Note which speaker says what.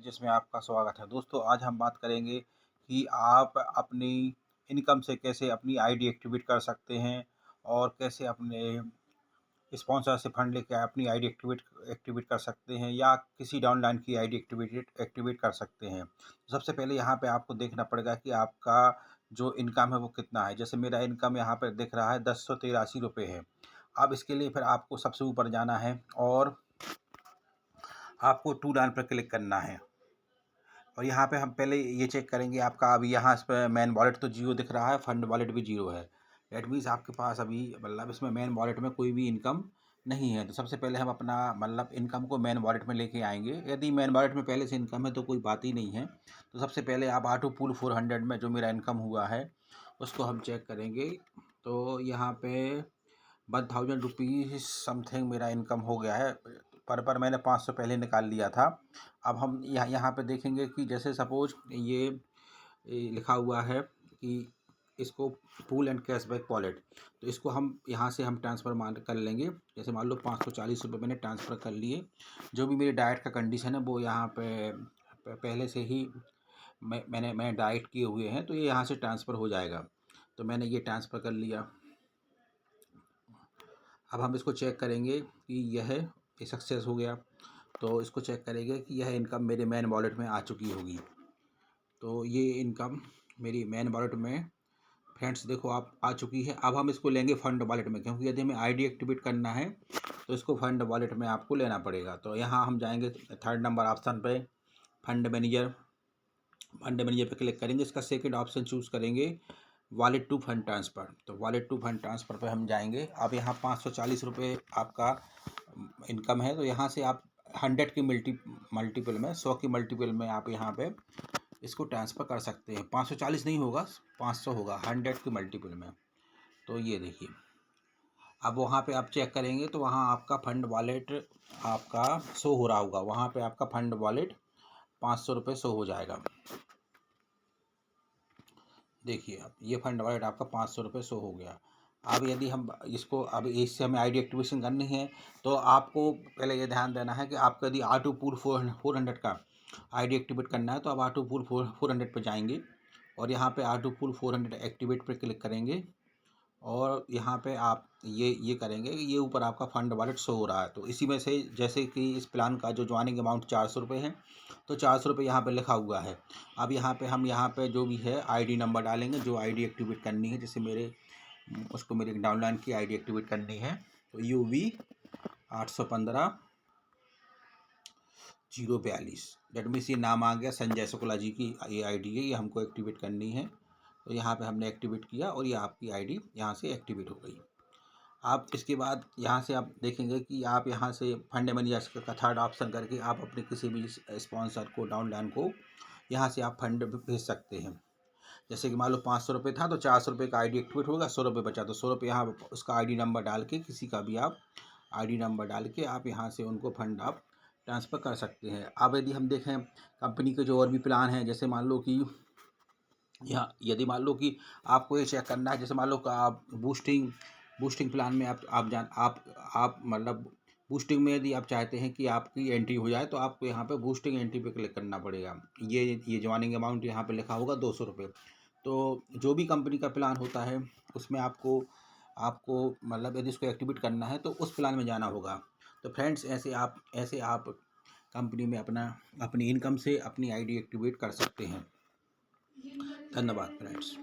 Speaker 1: जिसमें आपका स्वागत है। दोस्तों आज हम बात करेंगे कि आप अपनी इनकम से कैसे अपनी आईडी एक्टिवेट कर सकते हैं और कैसे अपने स्पॉन्सर से फंड लेके अपनी आईडी एक्टिवेट कर सकते हैं या किसी डाउनलाइन की आईडी एक्टिवेट कर सकते हैं। सबसे पहले यहाँ पे आपको देखना पड़ेगा कि आपका जो इनकम है वो कितना है। जैसे मेरा इनकम यहाँ पे दिख रहा है 1083 रुपये है। अब इसके लिए फिर आपको सबसे ऊपर जाना है और आपको टू लाइन पर क्लिक करना है और यहाँ पे हम पहले ये चेक करेंगे आपका अभी यहाँ इस पर मैन वॉलेट तो जीरो दिख रहा है, फंड वॉलेट भी जीरो है। डेट मीन्स आपके पास अभी मतलब इसमें मैन वॉलेट में कोई भी इनकम नहीं है। तो सबसे पहले हम अपना मतलब इनकम को मैन वॉलेट में लेके आएंगे। यदि मैन वॉलेट में पहले से इनकम है तो कोई बात ही नहीं है। तो सबसे पहले आप ऑटो पूल 400 में जो मेरा इनकम हुआ है उसको हम चेक करेंगे। तो यहाँ पे 1000 रुपीज़ समथिंग मेरा इनकम हो गया है। पर मैंने 500 पहले निकाल लिया था। अब हम यहाँ पे देखेंगे कि जैसे सपोज ये लिखा हुआ है कि इसको पूल एंड कैशबैक वॉलेट, तो इसको हम यहाँ से हम ट्रांसफ़र मान कर लेंगे। जैसे मान लो 540 रुपये मैंने ट्रांसफ़र कर लिए। जो भी मेरी डाइट का कंडीशन है वो यहाँ पे पहले से ही मैंने डाइट किए हुए हैं, तो ये यहाँ से ट्रांसफ़र हो जाएगा। तो मैंने ये ट्रांसफ़र कर लिया। अब हम इसको चेक करेंगे कि यह सक्सेस हो गया। तो इसको चेक करेंगे कि यह इनकम मेरे मैन वॉलेट में आ चुकी होगी। तो ये इनकम मेरी मैन वॉलेट में फ्रेंड्स देखो आप आ चुकी है। अब हम इसको लेंगे फंड वॉलेट में, क्योंकि यदि हमें आईडी एक्टिवेट करना है तो इसको फंड वॉलेट में आपको लेना पड़ेगा। तो यहाँ हम जाएंगे 3rd नंबर ऑप्शन पे, फंड मैनेजर पे क्लिक करेंगे। इसका सेकंड ऑप्शन चूज़ करेंगे वॉलेट टू फंड ट्रांसफ़र। तो वॉलेट टू फंड ट्रांसफ़र पे हम जाएंगे। अब यहाँ 540 रुपये आपका इनकम है, तो यहाँ से आप 100 की मल्टीपल में 100 की मल्टीपल में आप यहाँ पे इसको ट्रांसफ़र कर सकते हैं। 540 नहीं होगा, 500 होगा 100 की मल्टीपल में। तो ये देखिए, अब वहाँ पे आप चेक करेंगे तो वहाँ आपका फंड वॉलेट आपका शो हो रहा होगा। वहाँ पे आपका फंड वॉलेट 500 रुपये शो हो जाएगा। देखिए अब ये फंड वॉलेट आपका 500 रुपये शो हो गया। अब यदि हम इसको अब इससे हमें आईडी एक्टिवेशन करनी है तो आपको पहले ये ध्यान देना है कि आपको यदि ऑटो पूल 400 का आईडी एक्टिवेट करना है तो आप ऑटो पूल 400 पर जाएंगे और यहाँ पे ऑटो पूल 400 एक्टिवेट पर क्लिक करेंगे और यहाँ पे आप ये करेंगे कि ये ऊपर आपका फंड वॉलेट शो हो रहा है। तो इसी में से जैसे कि इस प्लान का जो ज्वाइनिंग अमाउंट 400 रुपये है, तो 400 रुपये यहाँ पे लिखा हुआ है। अब यहाँ पे हम यहाँ पे जो भी है आईडी नंबर डालेंगे, जो आईडी एक्टिवेट करनी है। जैसे उसको मेरे डाउनलाइन की आईडी एक्टिवेट करनी है, तो UV 815 042, डेट मीन्स ये नाम आ गया संजय शुक्ला जी की ये आईडी है, ये हमको एक्टिवेट करनी है। तो यहाँ पे हमने एक्टिवेट किया और ये आपकी आईडी यहाँ से एक्टिवेट हो गई। आप इसके बाद यहाँ से आप देखेंगे कि आप यहाँ से फंड मैनेजर का 3rd ऑप्शन करके आप अपने किसी भी स्पॉन्सर को डाउनलाइन को यहाँ से आप फंड भेज सकते हैं। जैसे कि मान लो 500 रुपये था तो 400 रुपये का आईडी एक्टिवेट होगा, 100 रुपये बचा तो 100 रुपये यहाँ उसका आईडी नंबर डाल के, किसी का भी आप आईडी नंबर डाल के आप यहाँ से उनको फंड आप ट्रांसफ़र कर सकते हैं। अब यदि हम देखें कंपनी के जो और भी प्लान हैं, जैसे मान लो कि यहाँ यदि मान लो कि आपको ये चेक करना है, जैसे मान लो कि आप बूस्टिंग प्लान में आप मतलब बूस्टिंग में यदि आप चाहते हैं कि आपकी एंट्री हो जाए तो आपको यहाँ पे बूस्टिंग एंट्री पे क्लिक करना पड़ेगा। ये ज्वाइनिंग अमाउंट यहाँ पे लिखा होगा 200 रुपये। तो जो भी कंपनी का प्लान होता है उसमें आपको मतलब यदि इसको एक्टिवेट करना है तो उस प्लान में जाना होगा। तो फ्रेंड्स ऐसे आप कंपनी में अपनी इनकम से अपनी आईडी एक्टिवेट कर सकते हैं। धन्यवाद फ्रेंड्स।